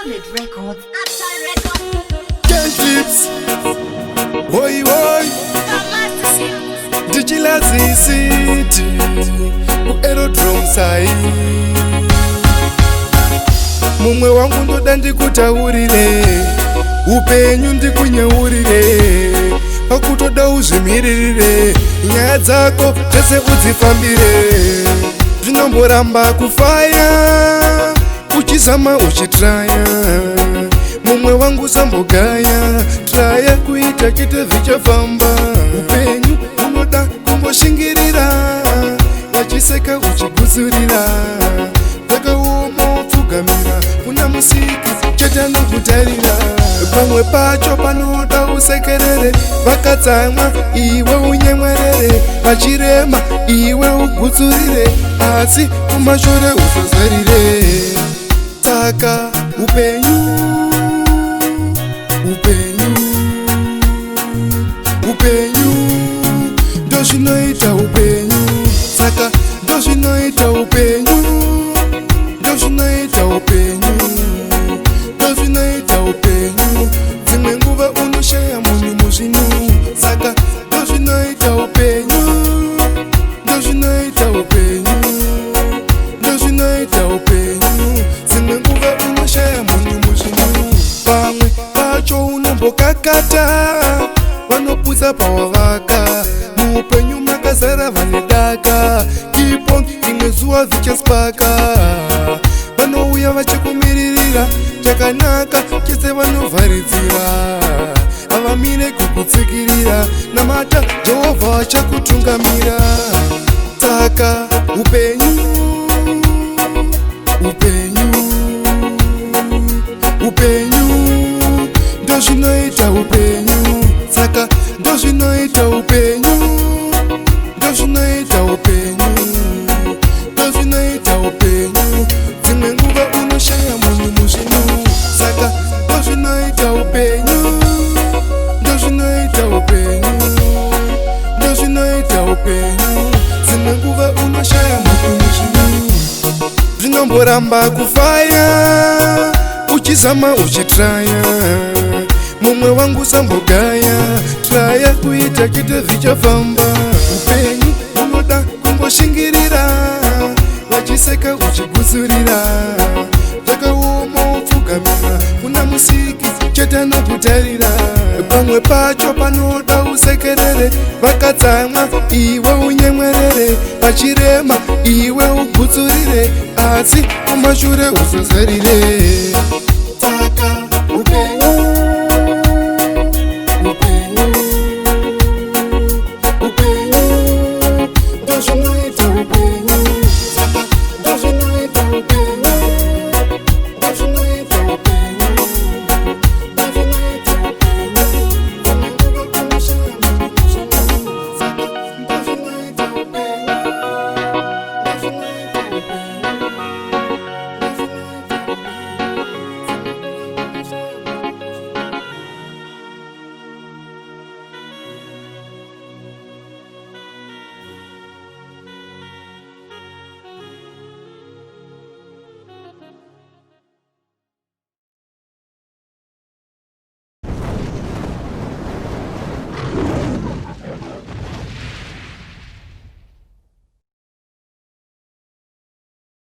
Solid Records. Upside Records. Cash lips. Oi, oi. Digital City. Aerodrome sai. Mumwe wangu ndoda ndikutaurire, upenyu ndikunyaurire, pakutoda uzvimiririre, nyaya dzako dzese udzifambire. Zvinomboramba kufaya, uchizama uchitraya, mumwe wangu sambogaya, traya kuita chete zvichafamba. Upenyu unoda kumboshingirira, wachiseka uchigutsurira, takaoma upfugamira, kuna musiki chete nokutarira. Pamwe pacho panoda usekerere, vakatsamwa iwe unyemwerere, vachirema iwe ugutsurire, asi kumashure usazarire. Saka upenyu, upenyu, upenyu, ndozvinoita upenyu. Saka ndozvinoita upenyu, ndozvinoita upenyu, ndozvinoita upenyu. Dzimwe nguva unoshaya munhu muzvinhu, saka ndozvinoita upenyu, ndozvinoita upenyu, ndozvinoita upenyu. Dzimwe nguva unoshaya munhu muzvinhu, pamwe pacho unombokakata, vanoputsa pawavaka, muupenyu makazara vanedaka, ipo rimwe zuva vichaspaka, vanouya vachikumiririra chakanaka chese vanovharidzira, havamire kukutsikirira, namata Jehovha vachakutungamira. Saka upenyu, upenyu, upenyu, ndozvinoita upenyu. Saka ndozvinoita upenyu, ndozvinoita upenyu, ndozvinoita upenyu. Dzimwe nguva unoshaya munhu muzvinhu, saka ndozvinoita upenyu, ndozvinoita upenyu, ndozvinoita upenyu. Dzimwe nguva unoshaya munhu muzvinhu. Zvinomboramba kufaya, uchizama uchitraya, mumwe wangu sambogaya, traya kuita chete zvichafamba. Upenyu unoda kumboshingirira, wachiseka uchigutsurira, takaoma upfugamira, kuna musiki chete nokutarira. Pamwe pacho panoda usekerere, vakatsamwa iwe unyemwerere, vachirema iwe ugutsurire, asi kumashure usazarire.